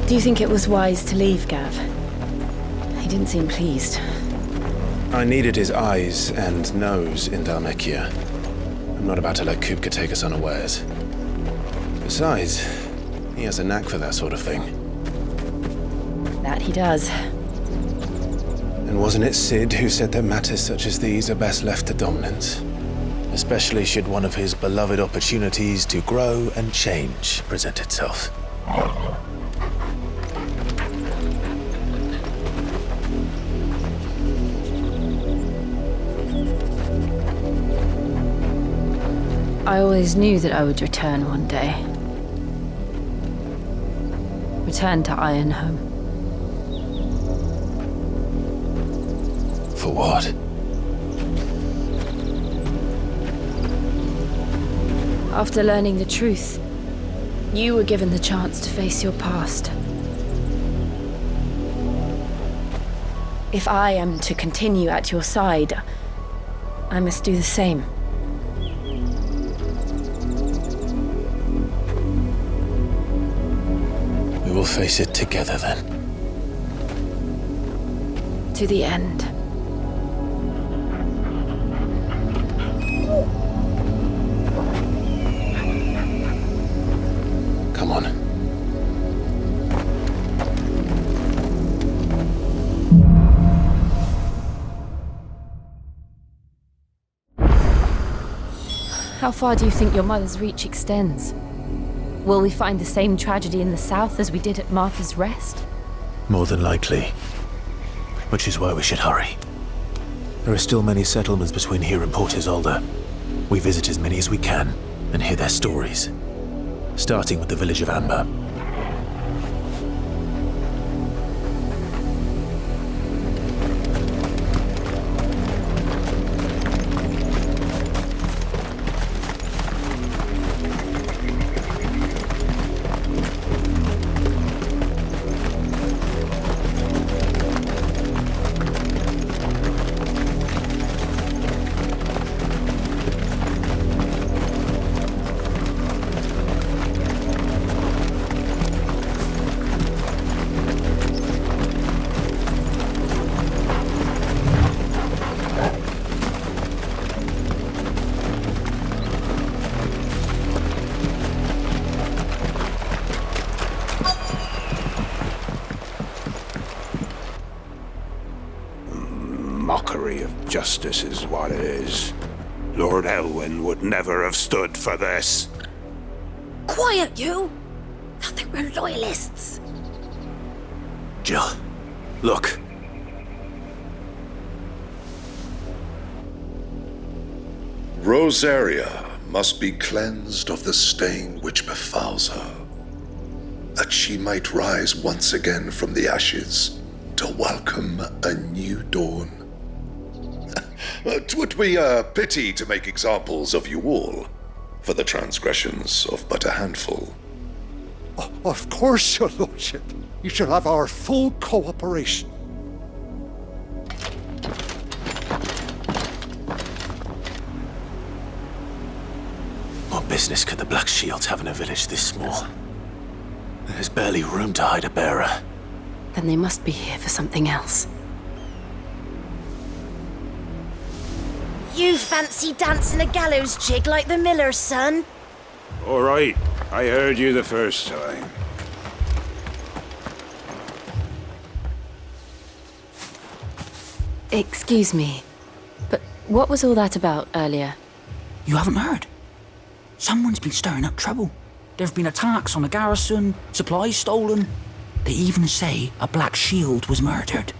Do you think it was wise to leave, Gav? He didn't seem pleased. I needed his eyes and nose in Dhalmekia. I'm not about to let Kupka take us unawares. Besides, he has a knack for that sort of thing. That he does. And wasn't it Sid who said that matters such as these are best left to dominance? Especially should one of his beloved opportunities to grow and change present itself. I always knew that I would return one day. Return to Ironhome. For what? After learning the truth, you were given the chance to face your past. If I am to continue at your side, I must do the same. We will face it together then. To the end. Come on. How far do you think your mother's reach extends? Will we find the same tragedy in the south as we did at Martha's Rest? More than likely. Which is why we should hurry. There are still many settlements between here and Port Isolde. We visit as many as we can and hear their stories. Starting with the village of Amber. Mockery of justice is what it is. Lord Elwyn would never have stood for this. Quiet, you! Thought they were loyalists. Jill, look. Rosaria must be cleansed of the stain which befouls her, that she might rise once again from the ashes to welcome a new dawn. 'Twould be a pity to make examples of you all, for the transgressions of but a handful. Of course, your lordship. You shall have our full cooperation. What business could the Black Shields have in a village this small? There's barely room to hide a bearer. Then they must be here for something else. You fancy dancing a gallows jig like the miller's son? All right, I heard you the first time. Excuse me, but what was all that about earlier? You haven't heard? Someone's been stirring up trouble. There have been attacks on the garrison, supplies stolen. They even say a Black Shield was murdered.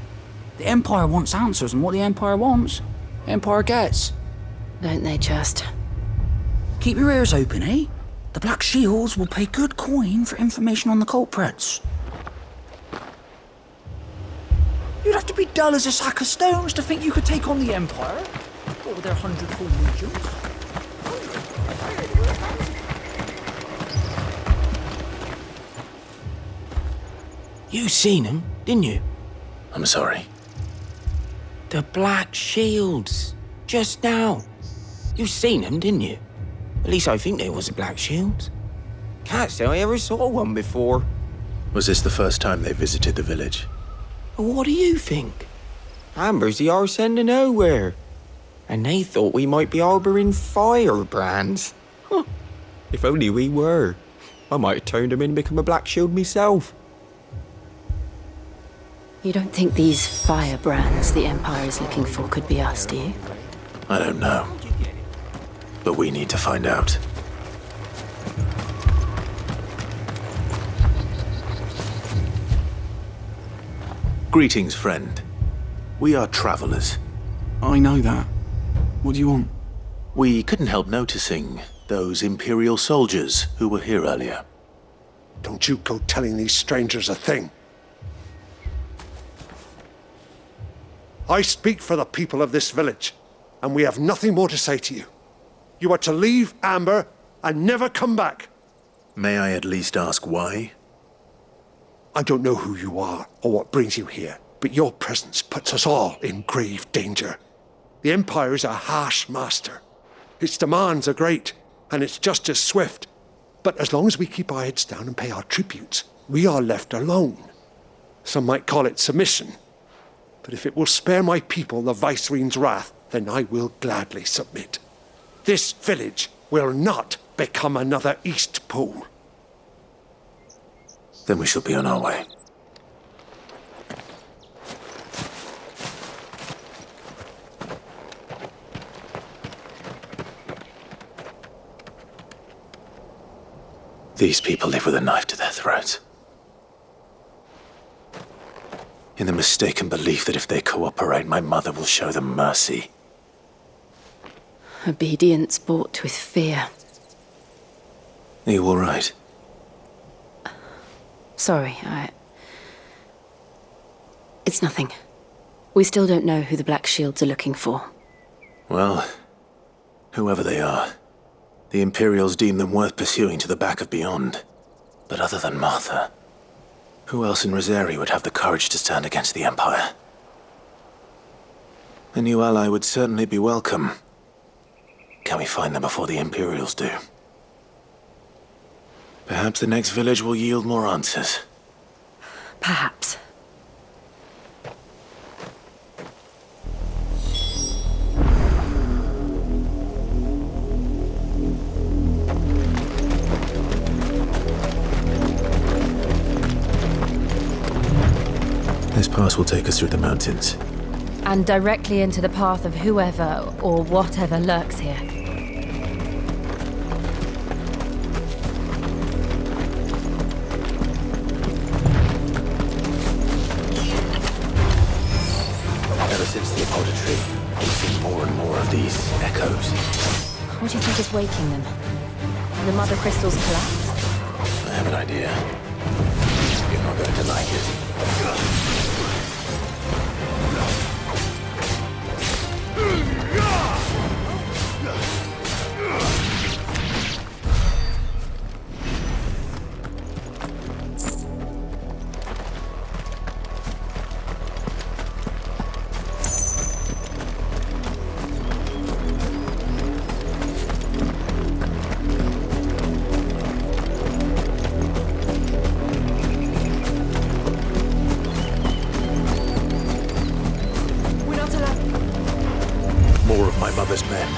The Empire wants answers, and what the Empire wants, Empire gets. Don't they just? Keep your ears open, eh? The Black Shields will pay good coin for information on the culprits. You'd have to be dull as a sack of stones to think you could take on the Empire. What with their 100 full legions? You seen them, didn't you? I'm sorry. The Black Shields. Just now. You seen them, didn't you? At least I think they was the Black Shields. Can't say I ever saw one before. Was this the first time they visited the village? What do you think? Amber's the arse end of nowhere. And they thought we might be harbouring firebrands. Huh. If only we were. I might have turned them in and become a Black Shield myself. You don't think these firebrands the Empire is looking for could be us, do you? I don't know. But we need to find out. Greetings, friend. We are travelers. I know that. What do you want? We couldn't help noticing those Imperial soldiers who were here earlier. Don't you go telling these strangers a thing. I speak for the people of this village, and we have nothing more to say to you. You are to leave Amber and never come back. May I at least ask why? I don't know who you are or what brings you here, but your presence puts us all in grave danger. The Empire is a harsh master. Its demands are great, and its justice swift. But as long as we keep our heads down and pay our tributes, we are left alone. Some might call it submission. But if it will spare my people the Viceroy's wrath, then I will gladly submit. This village will not become another East Pole. Then we shall be on our way. These people live with a knife to their throats. In the mistaken belief that if they cooperate, my mother will show them mercy. Obedience bought with fear. Are you all right? Sorry, It's nothing. We still don't know who the Black Shields are looking for. Well, whoever they are, the Imperials deem them worth pursuing to the back of beyond. But other than Martha, who else in Rosaria would have the courage to stand against the Empire? A new ally would certainly be welcome. Can we find them before the Imperials do? Perhaps the next village will yield more answers. Perhaps. This pass will take us through the mountains. And directly into the path of whoever or whatever lurks here. Ever since the apothecary, we've seen more and more of these echoes. What do you think is waking them? The Mother Crystal's collapse? I have an idea. You're not going to like it. More of my mother's men.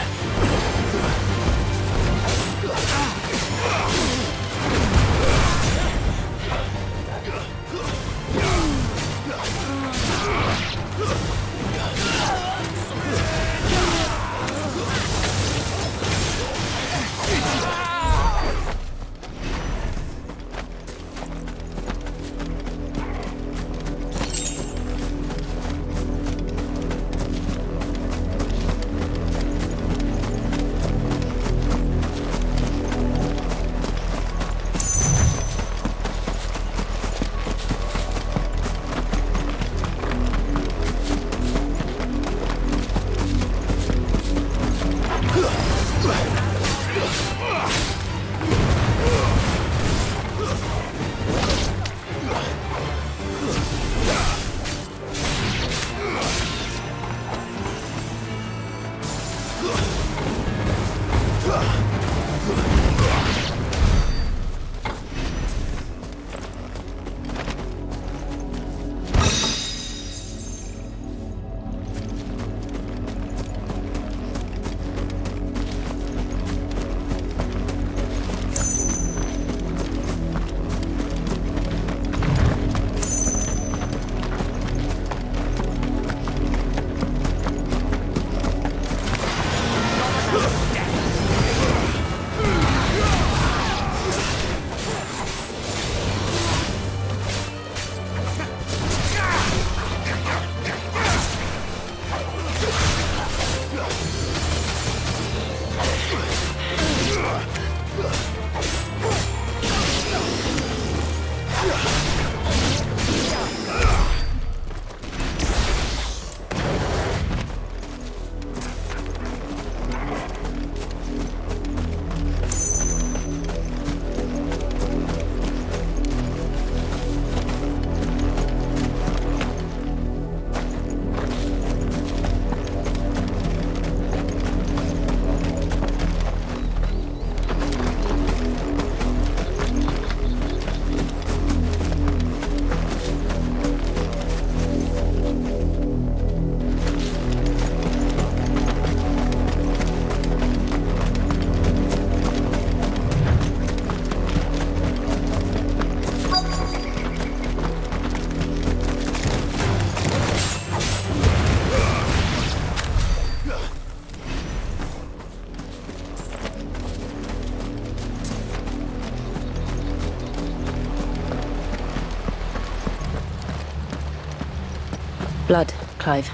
Blood, Clive.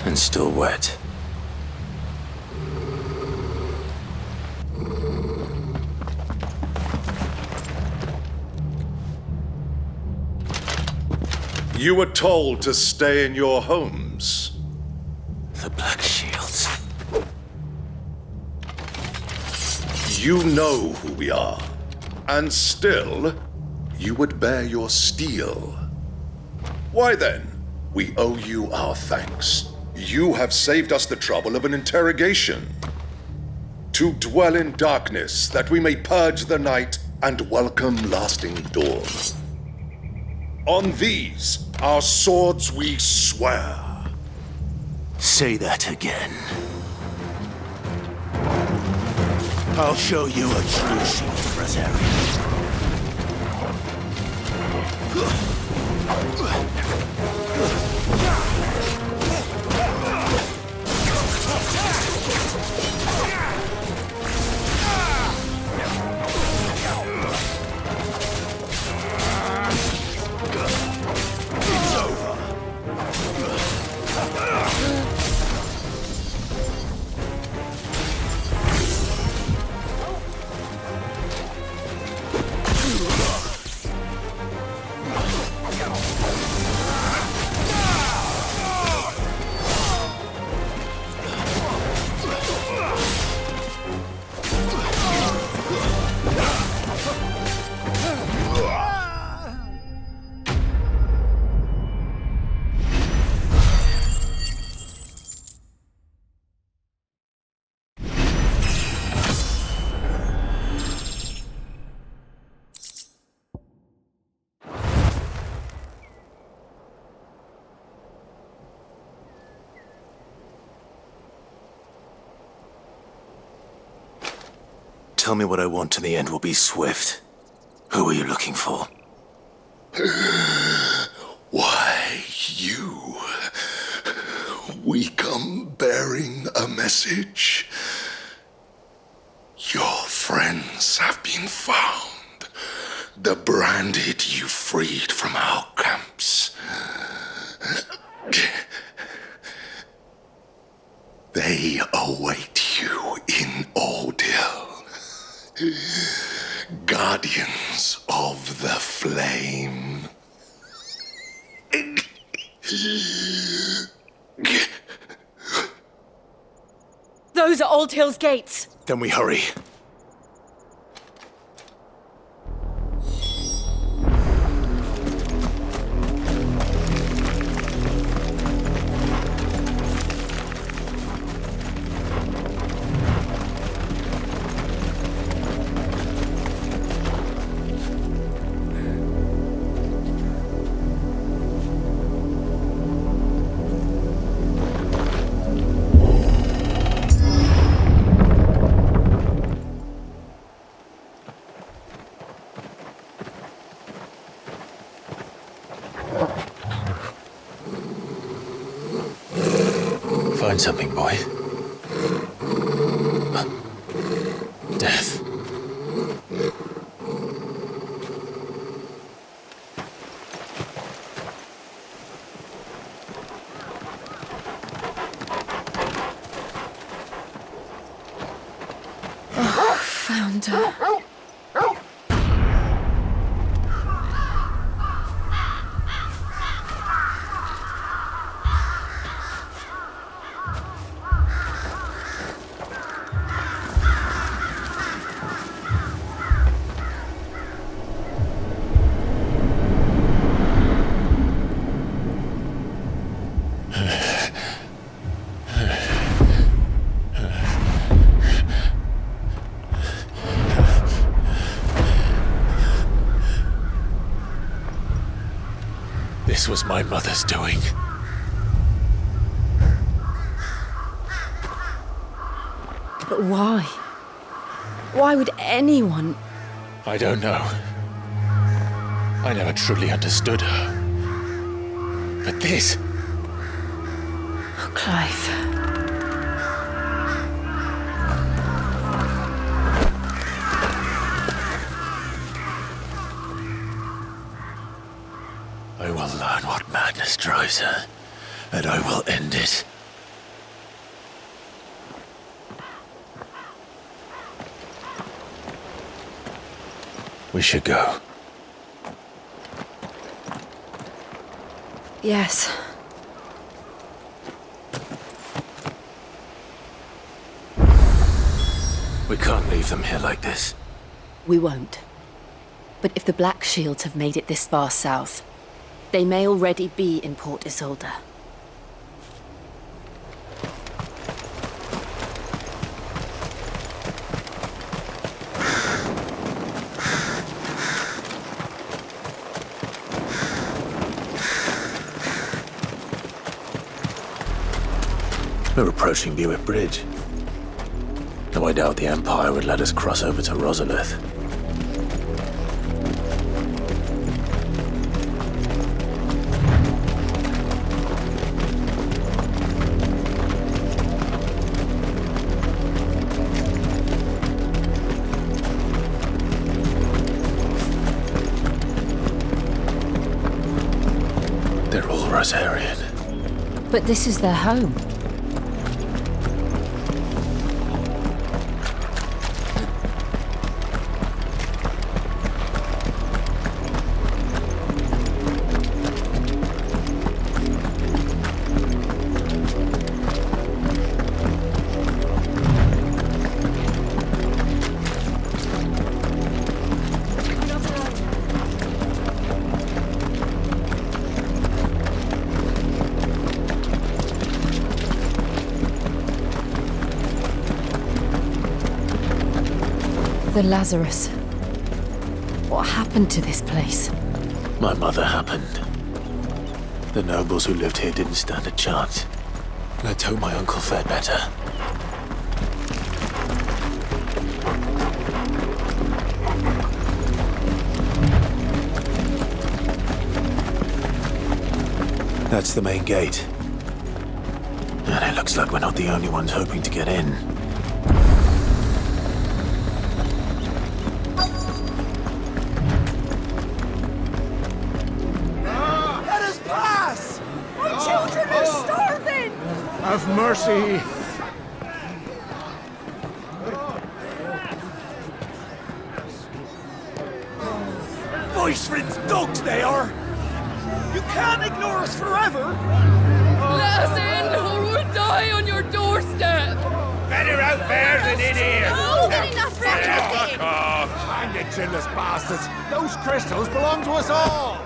And still wet. You were told to stay in your homes. The Black Shields. You know who we are. And still, you would bear your steel. Why then? We owe you our thanks. You have saved us the trouble of an interrogation. To dwell in darkness, that we may purge the night and welcome lasting dawn. On these, our swords we swear. Say that again. I'll show you a true Shield of Rosaria. Tell me what I want and the end will be swift. Who are you looking for? Why, you. We come bearing a message. Your friends have been found. The branded you freed from our camps. They await you in Ordeal. Guardians of the Flame. Those are Old Hill's gates. Then we hurry. Find something, boy. Death. Oh, found her. This was my mother's doing. But why? Why would anyone... I don't know. I never truly understood her. But this... Oh, Clive. I learn what madness drives her, and I will end it. We should go. Yes. We can't leave them here like this. We won't. But if the Black Shields have made it this far south, they may already be in Port Isolde. We're approaching Buick Bridge. Though I doubt the Empire would let us cross over to Rosalith. They're all Rosarian. But this is their home. The Lazarus. What happened to this place? My mother happened. The nobles who lived here didn't stand a chance. Let's hope my uncle fared better. That's the main gate. And it looks like we're not the only ones hoping to get in. Have mercy! Voice-ridden dogs they are! You can't ignore us forever! Let us in, or we'll die on your doorstep! Better out there than in here! Oh, get enough for Fuck off! Find it, chinless bastards! Those crystals belong to us all!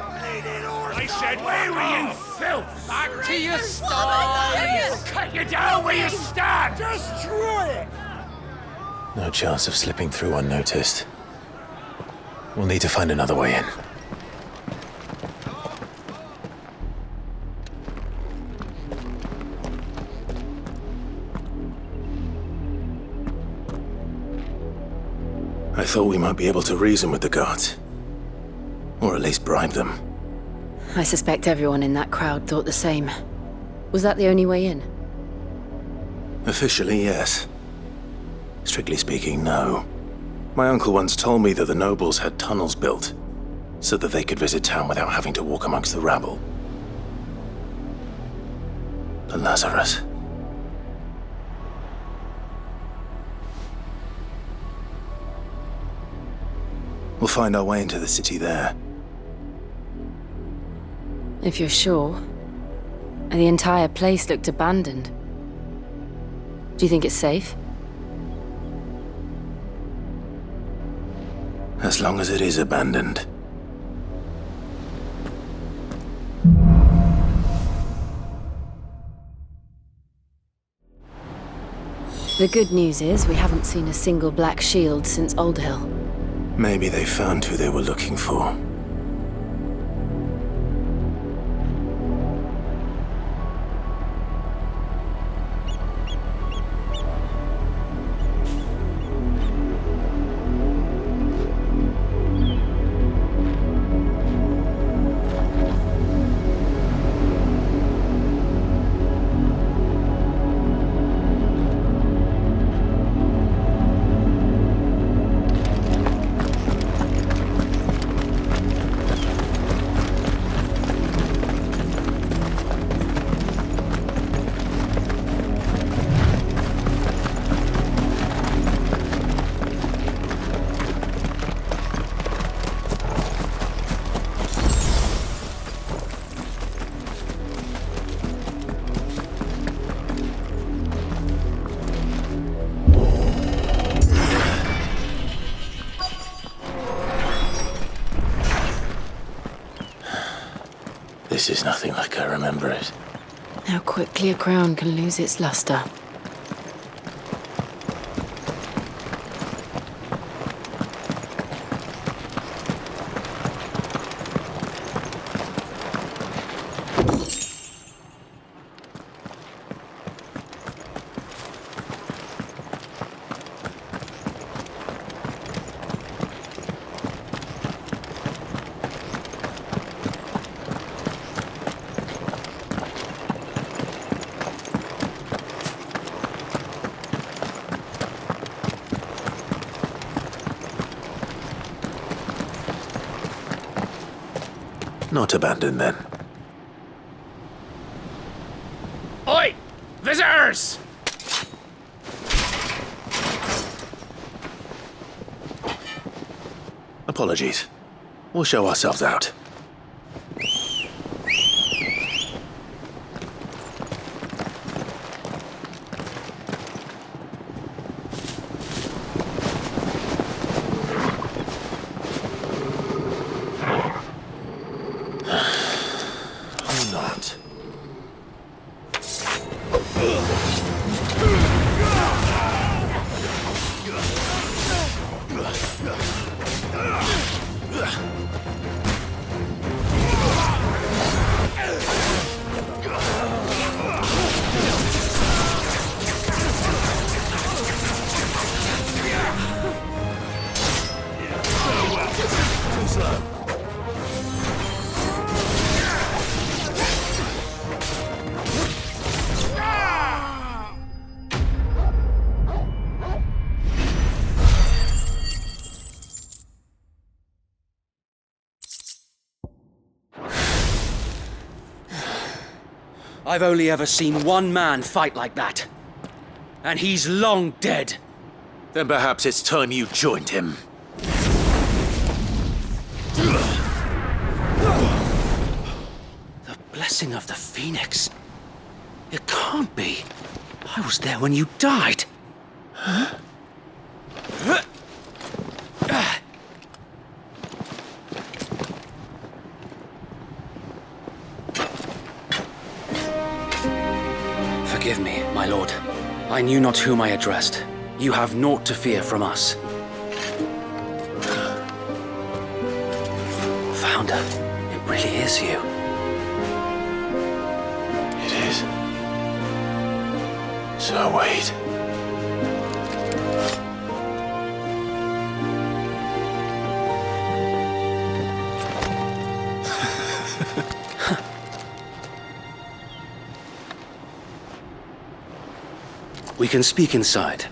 I said, where were you, filth? Back to your sties! Cut you down where you stand! Destroy it! No chance of slipping through unnoticed. We'll need to find another way in. I thought we might be able to reason with the guards. Or at least bribe them. I suspect everyone in that crowd thought the same. Was that the only way in? Officially, yes. Strictly speaking, no. My uncle once told me that the nobles had tunnels built, so that they could visit town without having to walk amongst the rabble. The Lazarus. We'll find our way into the city there. If you're sure. And the entire place looked abandoned. Do you think it's safe? As long as it is abandoned. The good news is we haven't seen a single Black Shield since Old Hill. Maybe they found who they were looking for. This is nothing like I remember it. How quickly a crown can lose its luster. Not abandoned, then. Oi! Visitors! Apologies. We'll show ourselves out. Not. Too slow. I've only ever seen one man fight like that. And he's long dead. Then perhaps it's time you joined him. The blessing of the Phoenix. It can't be. I was there when you died. Forgive me, my lord. I knew not whom I addressed. You have naught to fear from us. Founder, it really is you. It is. So wait. We can speak inside.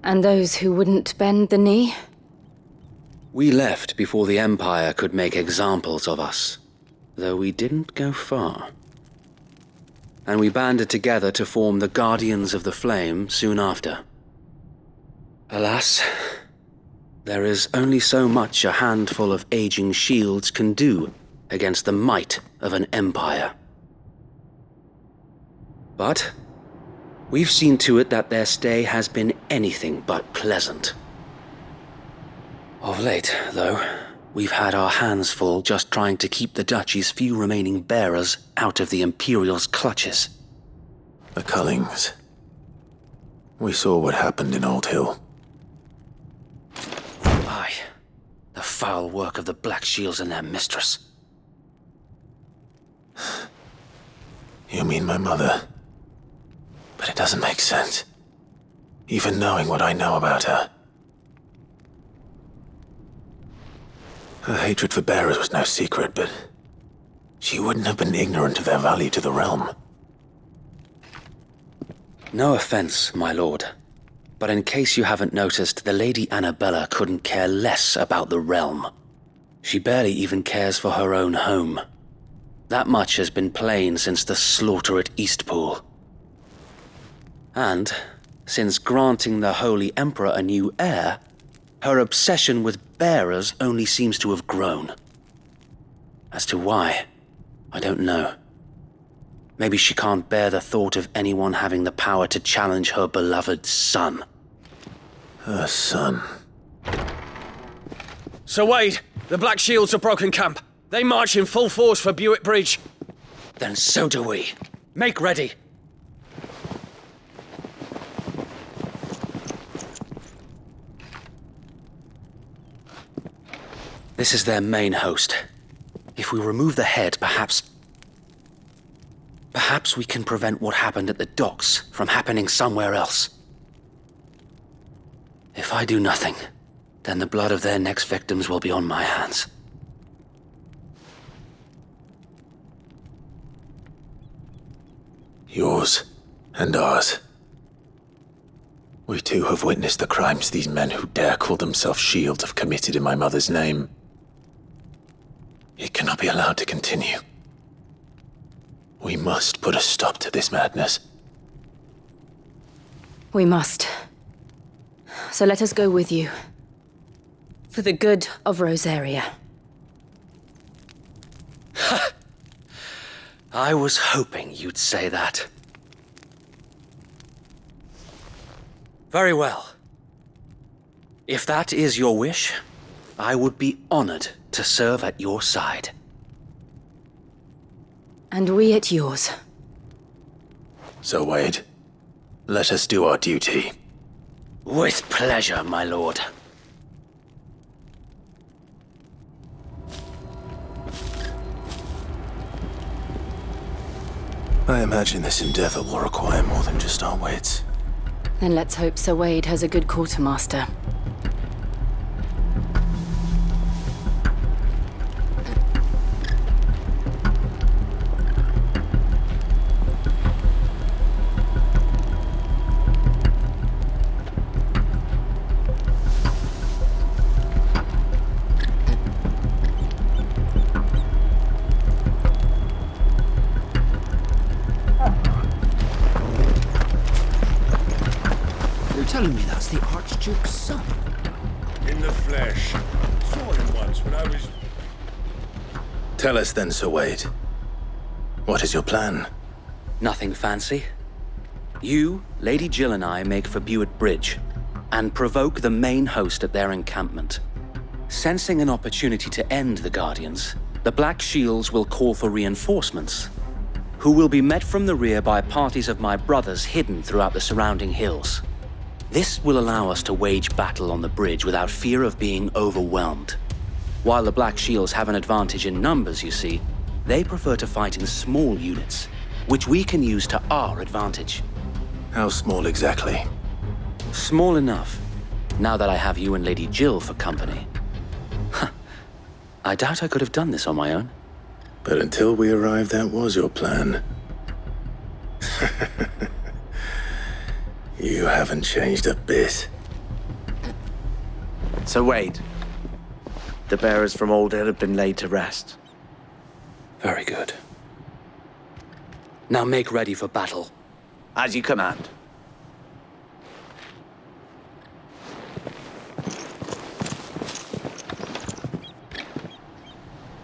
And those who wouldn't bend the knee? We left before the Empire could make examples of us, though we didn't go far. And we banded together to form the Guardians of the Flame soon after. Alas, there is only so much a handful of aging shields can do against the might of an empire. But we've seen to it that their stay has been anything but pleasant. Of late, though, we've had our hands full just trying to keep the Duchy's few remaining bearers out of the Imperial's clutches. The Cullings. We saw what happened in Old Hill. Aye. The foul work of the Black Shields and their mistress. You mean my mother? But it doesn't make sense. Even knowing what I know about her. Her hatred for bearers was no secret, but she wouldn't have been ignorant of their value to the realm. No offense, my lord, but in case you haven't noticed, the Lady Annabella couldn't care less about the realm. She barely even cares for her own home. That much has been plain since the slaughter at Eastpool. And, since granting the Holy Emperor a new heir, Her obsession with bearers only seems to have grown. As to why, I don't know. Maybe she can't bear the thought of anyone having the power to challenge her beloved son. Her son. Sir Wade, the Black Shields have broken camp. They march in full force for Buick Bridge. Then so do we. Make ready. This is their main host. If we remove the head, perhaps we can prevent what happened at the docks from happening somewhere else. If I do nothing, then the blood of their next victims will be on my hands. Yours and ours. We too have witnessed the crimes these men who dare call themselves Shield have committed in my mother's name. It cannot be allowed to continue. We must put a stop to this madness. We must. So let us go with you. For the good of Rosaria. I was hoping you'd say that. Very well. If that is your wish, I would be honored to serve at your side. And we at yours. So, Wade, let us do our duty. With pleasure, my lord. I imagine this endeavor will require more than just our wits. Then let's hope Sir Wade has a good quartermaster. Telling me that's the Archduke's son? In the flesh. Saw him once when I was... Tell us then, Sir Wade. What is your plan? Nothing fancy. You, Lady Jill and I make for Buick Bridge, and provoke the main host at their encampment. Sensing an opportunity to end the Guardians, the Black Shields will call for reinforcements, who will be met from the rear by parties of my brothers hidden throughout the surrounding hills. This will allow us to wage battle on the bridge without fear of being overwhelmed. While the Black Shields have an advantage in numbers, you see, they prefer to fight in small units, which we can use to our advantage. How small exactly? Small enough, now that I have you and Lady Jill for company. I doubt I could have done this on my own. But until we arrived, that was your plan. You haven't changed a bit. So Wade, the bearers from Old Hill have been laid to rest. Very good. Now make ready for battle. As you command.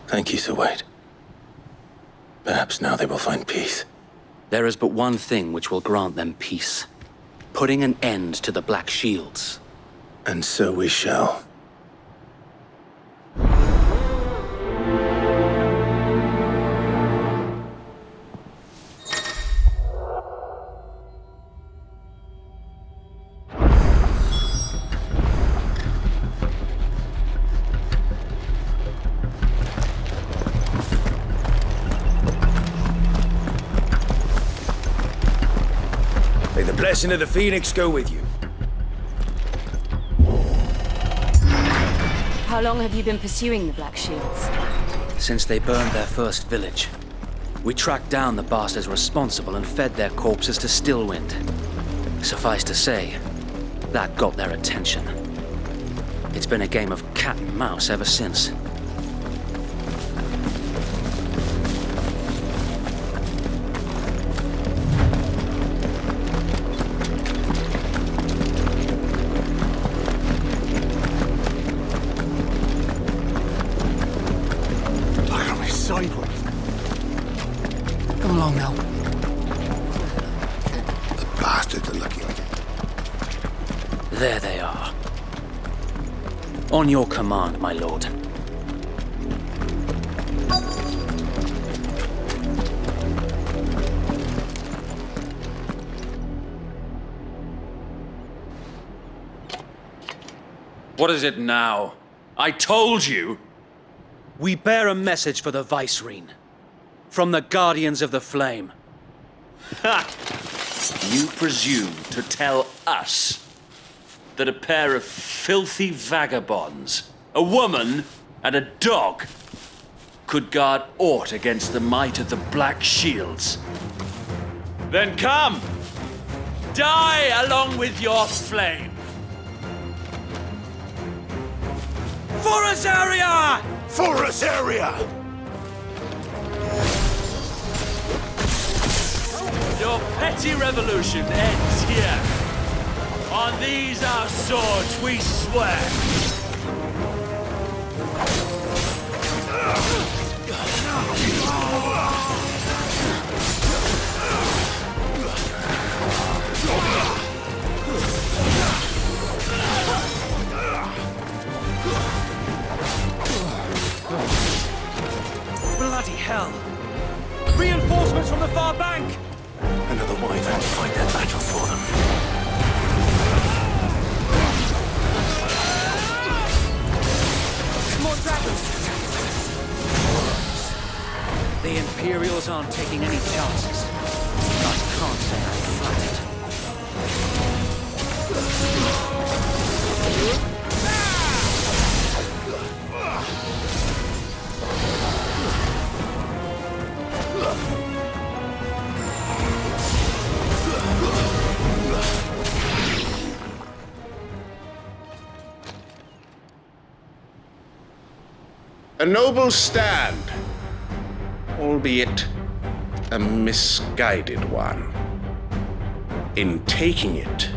Thank you, Sir Wade. Perhaps now they will find peace. There is but one thing which will grant them peace. Putting an end to the Black Shields. And so we shall. May the blessing of the Phoenix go with you. How long have you been pursuing the Black Shields? Since they burned their first village. We tracked down the bastards responsible and fed their corpses to Stillwind. Suffice to say, that got their attention. It's been a game of cat and mouse ever since. sideways. Come along now. The bastards are lucky I did. There they are. On your command, my lord. What is it now? I told you! We bear a message for the Vicereine. From the Guardians of the Flame. Ha! You presume to tell us that a pair of filthy vagabonds, a woman and a dog, could guard aught against the might of the Black Shields? Then come! Die along with your flame! For Rosaria! For Rosaria! Your petty revolution ends here. On these our swords we swear. Bloody hell! Reinforcements from the far bank! Another wyvern to fight their battles for them. More dragons! The Imperials aren't taking any chances. I can't say I'm flattered. A noble stand, albeit a misguided one. In taking it,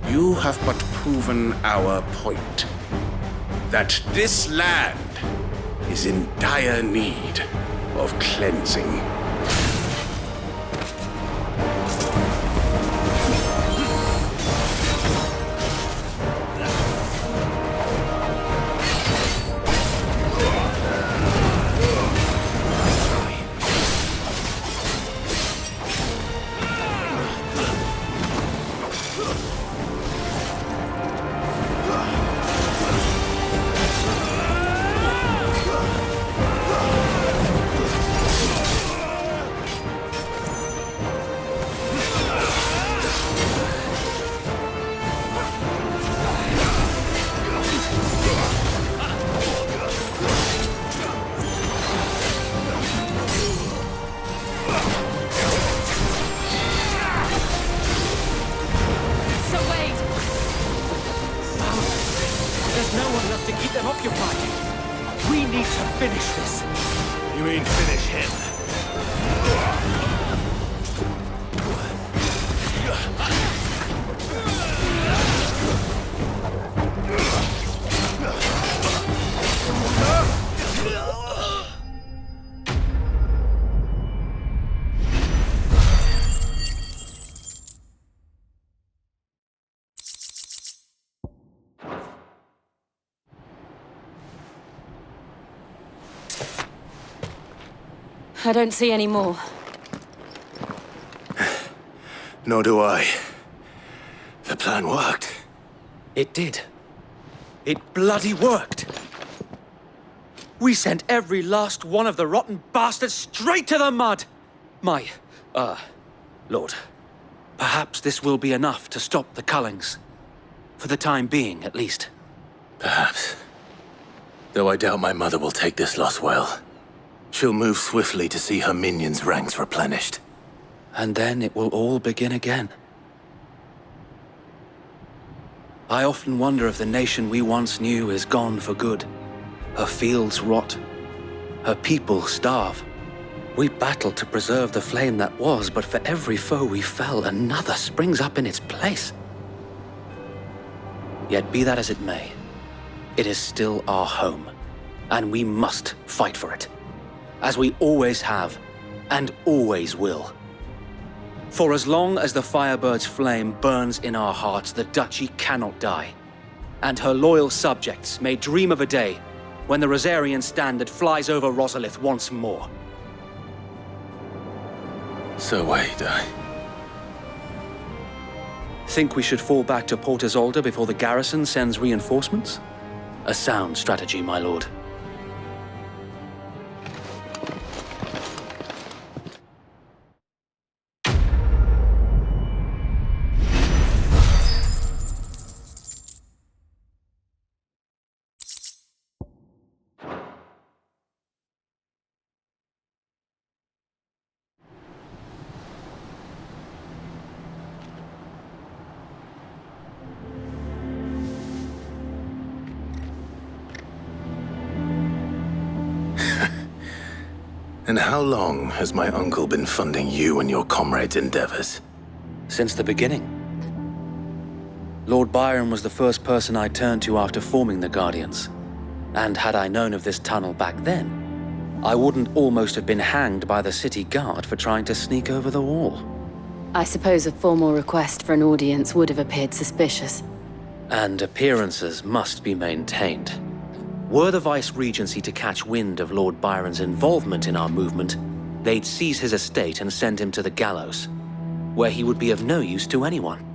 you have but proven our point, that this land is in dire need of cleansing. You mean finish him? I don't see any more. Nor do I. The plan worked. It did. It bloody worked. We sent every last one of the rotten bastards straight to the mud! Lord, perhaps this will be enough to stop the Cullings. For the time being, at least. Perhaps. Though I doubt my mother will take this loss well. She'll move swiftly to see her minions' ranks replenished. And then it will all begin again. I often wonder if the nation we once knew is gone for good. Her fields rot. Her people starve. We battled to preserve the flame that was, but for every foe we fell, another springs up in its place. Yet be that as it may, it is still our home, and we must fight for it. as we always have and always will. For as long as the Firebird's flame burns in our hearts, the Duchy cannot die, and her loyal subjects may dream of a day when the Rosarian standard flies over Rosalith once more. So wait, Think we should fall back to Port Isolde before the garrison sends reinforcements? A sound strategy, my lord. And how long has my uncle been funding you and your comrades' endeavors? Since the beginning. Lord Byron was the first person I turned to after forming the Guardians. And had I known of this tunnel back then, I wouldn't almost have been hanged by the city guard for trying to sneak over the wall. I suppose a formal request for an audience would have appeared suspicious. And appearances must be maintained. Were the Vice-Regency to catch wind of Lord Byron's involvement in our movement, they'd seize his estate and send him to the gallows, where he would be of no use to anyone.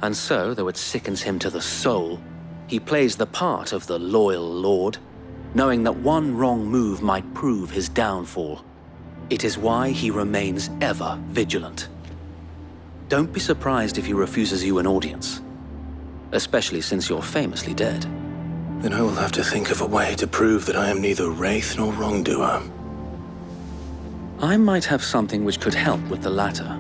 And so, though it sickens him to the soul, he plays the part of the loyal lord, knowing that one wrong move might prove his downfall. It is why he remains ever vigilant. Don't be surprised if he refuses you an audience, especially since you're famously dead. Then I will have to think of a way to prove that I am neither wraith nor wrongdoer. I might have something which could help with the latter.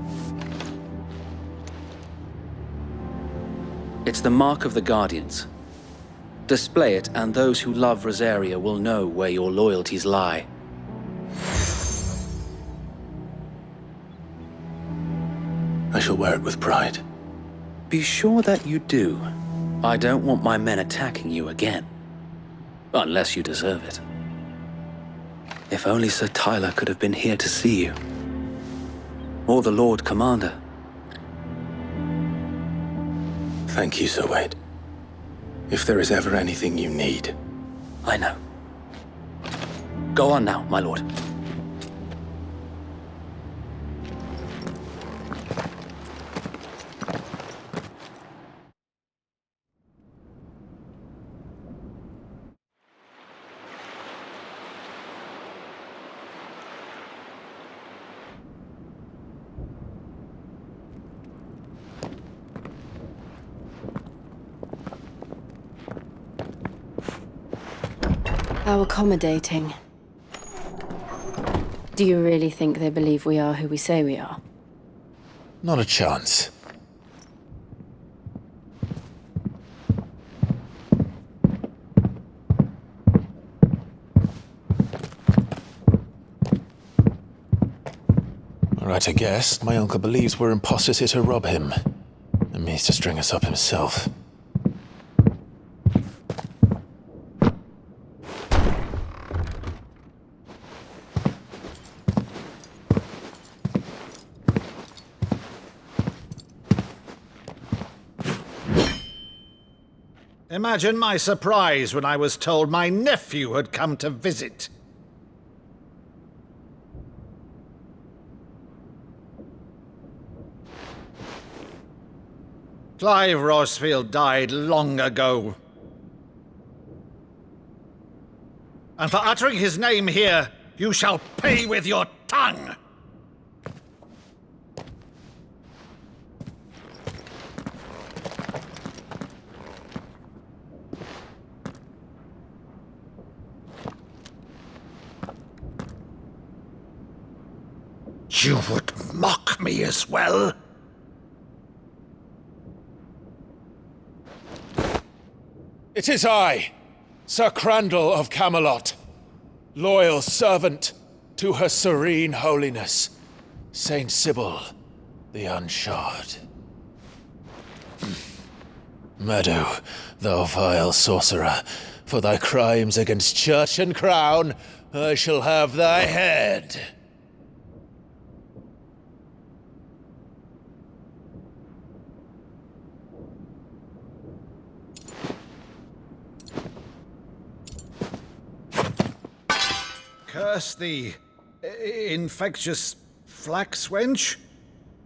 It's the mark of the Guardians. Display it, and those who love Rosaria will know where your loyalties lie. I shall wear it with pride. Be sure that you do. I don't want my men attacking you again. Unless you deserve it. If only Sir Tyler could have been here to see you. Or the Lord Commander. Thank you, Sir Wade. If there is ever anything you need. I know. Go on now, my lord. How accommodating. Do you really think they believe we are who we say we are? Not a chance. Alright, I guess. My uncle believes we're imposters here to rob him. And means to string us up himself. Imagine my surprise when I was told my nephew had come to visit. Clive Rosfield died long ago. And for uttering his name here, you shall pay with your tongue! You would mock me as well? It is I, Sir Crandall of Camelot, loyal servant to Her Serene Holiness, Saint Sybil the Unshod. Meadow, thou vile sorcerer, for thy crimes against church and crown, I shall have thy head. Curse thee, infectious flax wench.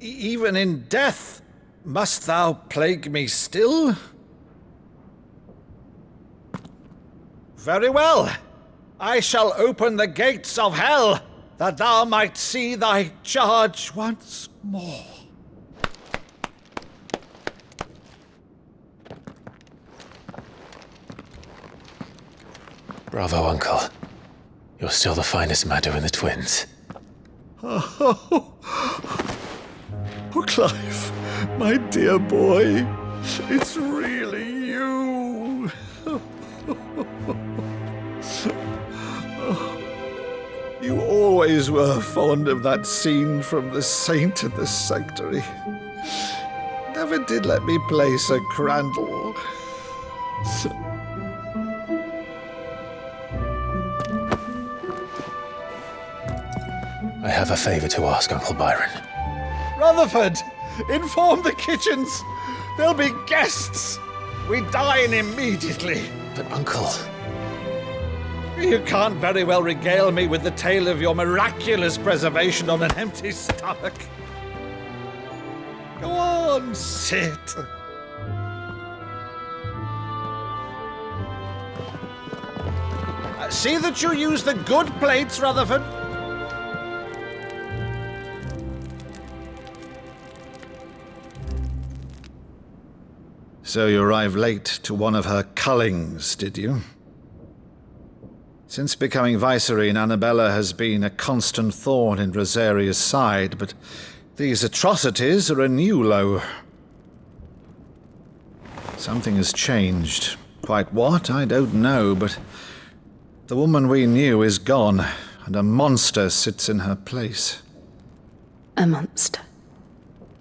Even in death, must thou plague me still? Very well. I shall open the gates of hell, that thou might see thy charge once more. Bravo, Uncle. You're still the finest Maddo in the twins. Oh, Clive, my dear boy, it's really you. You always were fond of that scene from The Saint in the Sanctuary. Never did let me play Sir Crandall. I have a favor to ask, Uncle Byron. Rutherford, inform the kitchens. There'll be guests. We dine immediately. But, Uncle... You can't very well regale me with the tale of your miraculous preservation on an empty stomach. Go on, sit. See that you use the good plates, Rutherford. So you arrived late to one of her cullings, did you? Since becoming Vicereine, Annabella has been a constant thorn in Rosaria's side, but these atrocities are a new low. Something has changed. Quite what, I don't know, but the woman we knew is gone, and a monster sits in her place. A monster?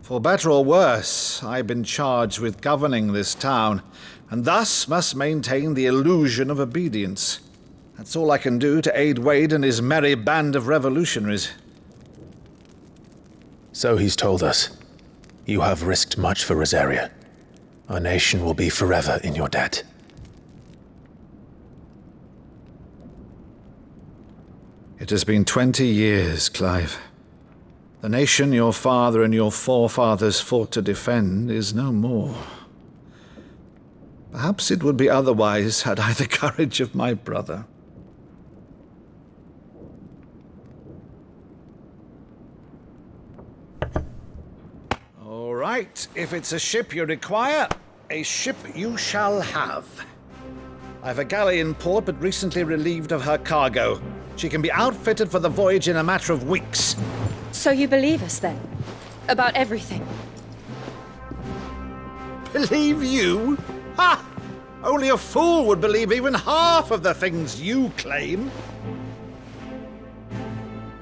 For better or worse, I've been charged with governing this town, and thus must maintain the illusion of obedience. That's all I can do to aid Wade and his merry band of revolutionaries. So he's told us. You have risked much for Rosaria. Our nation will be forever in your debt. It has been 20 years, Clive. The nation your father and your forefathers fought to defend is no more. Perhaps it would be otherwise had I the courage of my brother. All right, if it's a ship you require, a ship you shall have. I've a galley in port, but recently relieved of her cargo. She can be outfitted for the voyage in a matter of weeks. So you believe us, then? About everything? Believe you? Ha! Only a fool would believe even half of the things you claim.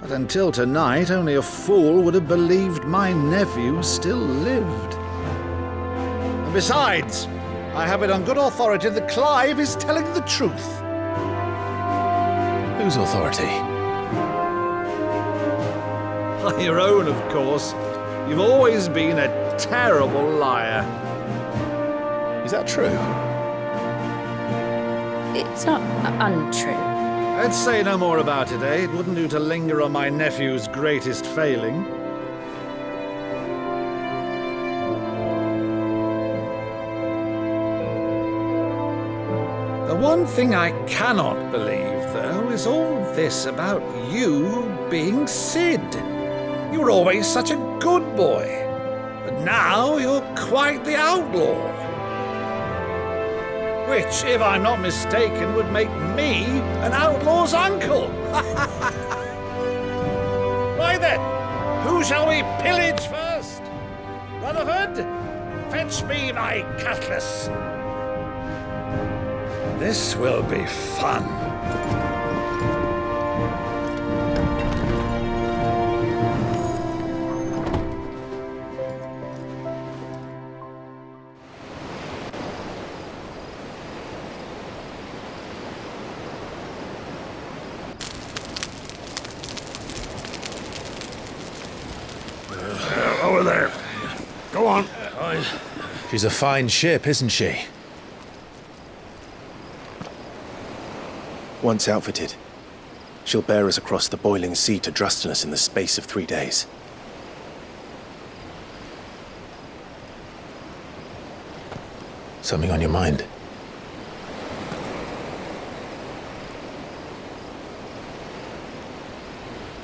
But until tonight, only a fool would have believed my nephew still lived. And besides, I have it on good authority that Clive is telling the truth. Whose authority? Your own, of course. You've always been a terrible liar. Is that true? It's not untrue. Let's say no more about it, eh? It wouldn't do to linger on my nephew's greatest failing. The one thing I cannot believe, though, is all this about you being Sid. You were always such a good boy, but now you're quite the outlaw. Which, if I'm not mistaken, would make me an outlaw's uncle. Right then, who shall we pillage first? Rutherford, fetch me my cutlass. This will be fun. over there. Go on. She's a fine ship, isn't she? Once outfitted, she'll bear us across the boiling sea to Drustinus in the space of 3 days. Something on your mind?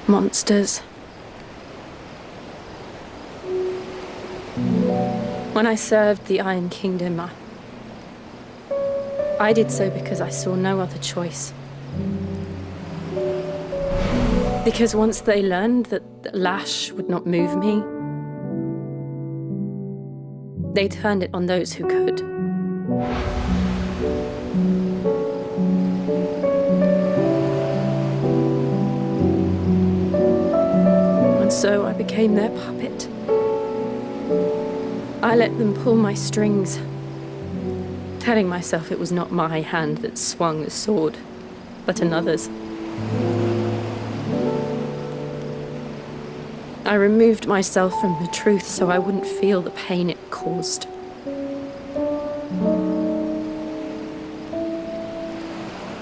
Monsters. When I served the Iron Kingdom, I did so because I saw no other choice. Because once they learned that the lash would not move me, they turned it on those who could. And so I became their puppet. I let them pull my strings, telling myself it was not my hand that swung the sword, but another's. I removed myself from the truth so I wouldn't feel the pain it caused.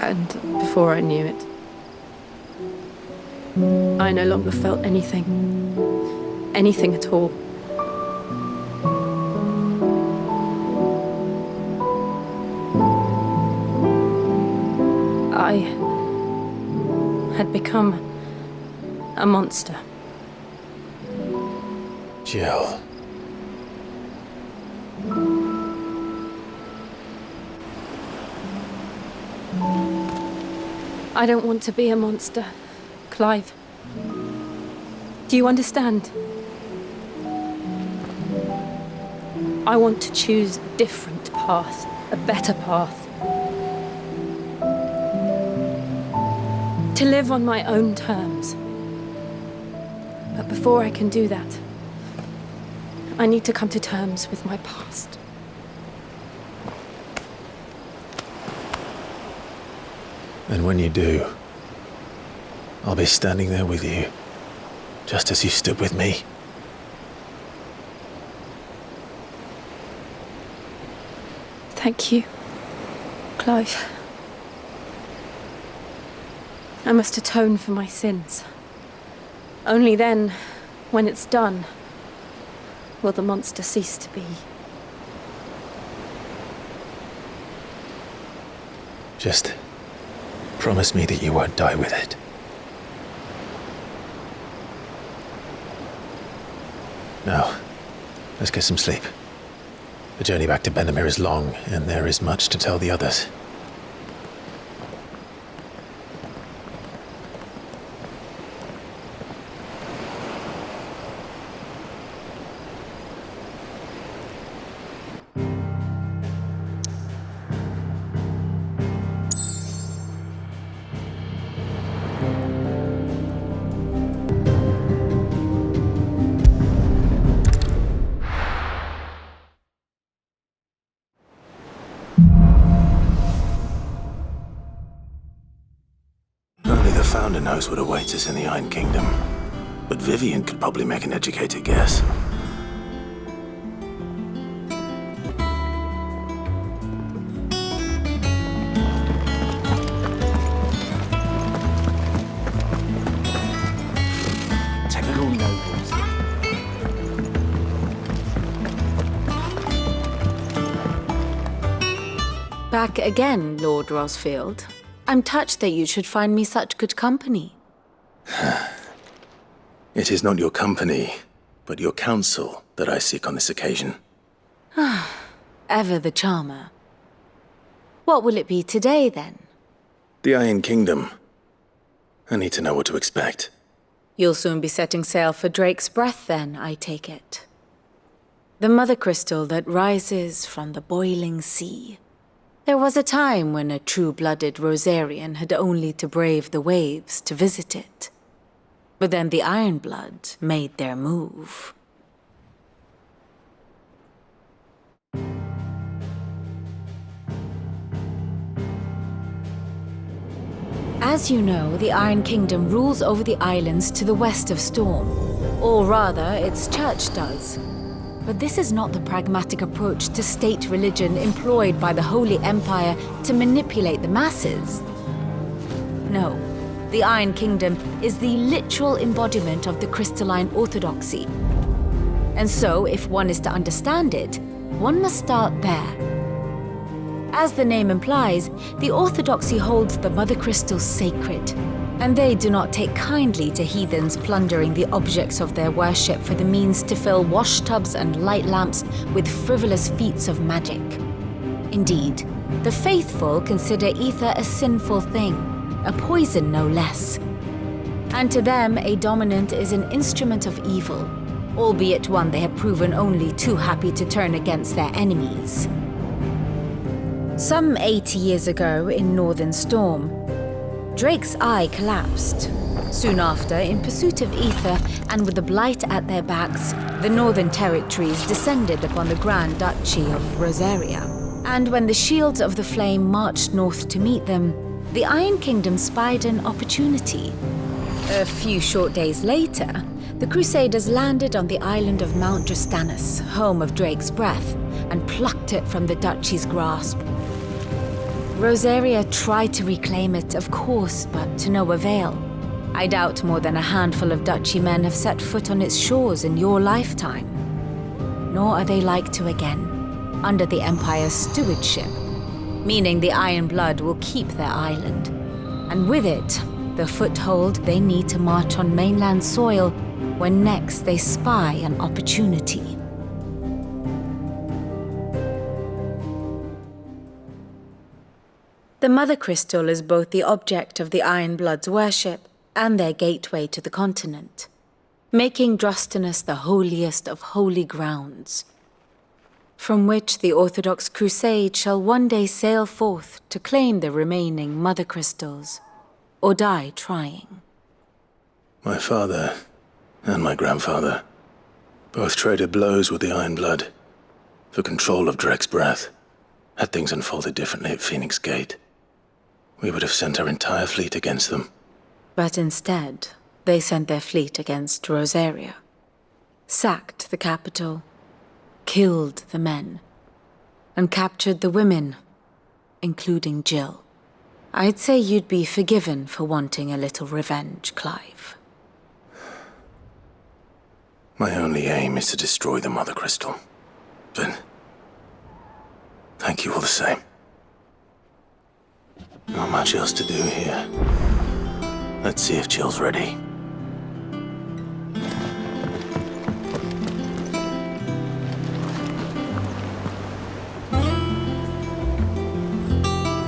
And before I knew it, I no longer felt anything. Anything at all. I had become a monster. Jill. I don't want to be a monster, Clive. Do you understand? I want to choose a different path, a better path. To live on my own terms. But before I can do that, I need to come to terms with my past. And when you do, I'll be standing there with you, just as you stood with me. Thank you, Clive. I must atone for my sins. Only then, when it's done, will the monster cease to be. Just promise me that you won't die with it. Now, let's get some sleep. The journey back to Benamir is long, and there is much to tell the others. Only the Founder knows what awaits us in the Iron Kingdom. But Vivian could probably make an educated guess. Typical nobles. Back again, Lord Rosfield. I'm touched that you should find me such good company. It is not your company, but your counsel that I seek on this occasion. Ever the charmer. What will it be today, then? The Iron Kingdom. I need to know what to expect. You'll soon be setting sail for Drake's Breath, then, I take it. The mother crystal that rises from the boiling sea. There was a time when a true-blooded Rosarian had only to brave the waves to visit it. But then the Ironblood made their move. As you know, the Iron Kingdom rules over the islands to the west of Storm. Or rather, its church does. But this is not the pragmatic approach to state religion employed by the Holy Empire to manipulate the masses. No, the Iron Kingdom is the literal embodiment of the crystalline orthodoxy. And so, if one is to understand it, one must start there. As the name implies, the orthodoxy holds the Mother Crystals sacred, and they do not take kindly to heathens plundering the objects of their worship for the means to fill washtubs and light lamps with frivolous feats of magic. Indeed, the faithful consider ether a sinful thing, a poison no less. And to them, a dominant is an instrument of evil, albeit one they have proven only too happy to turn against their enemies. Some 80 years ago in Northern Storm, Drake's eye collapsed. Soon after, in pursuit of ether and with the blight at their backs, the Northern Territories descended upon the Grand Duchy of Rosaria. And when the Shields of the Flame marched north to meet them, the Iron Kingdom spied an opportunity. A few short days later, the Crusaders landed on the island of Mount Drastanus, home of Drake's breath, and plucked it from the duchy's grasp. Rosaria tried to reclaim it, of course, but to no avail. I doubt more than a handful of duchy men have set foot on its shores in your lifetime. Nor are they like to again, under the Empire's stewardship, meaning the Iron Blood will keep their island, and with it, the foothold they need to march on mainland soil when next they spy an opportunity. The Mother Crystal is both the object of the Iron Blood's worship and their gateway to the continent, making Drastanus the holiest of holy grounds, from which the Orthodox Crusade shall one day sail forth to claim the remaining Mother Crystals, or die trying. My father and my grandfather both traded blows with the Iron Blood for control of Drake's breath. Had things unfolded differently at Phoenix Gate, we would have sent our entire fleet against them. But instead, they sent their fleet against Rosaria, sacked the capital, killed the men, and captured the women, including Jill. I'd say you'd be forgiven for wanting a little revenge, Clive. My only aim is to destroy the Mother Crystal. But thank you all the same. Not much else to do here. Let's see if Jill's ready.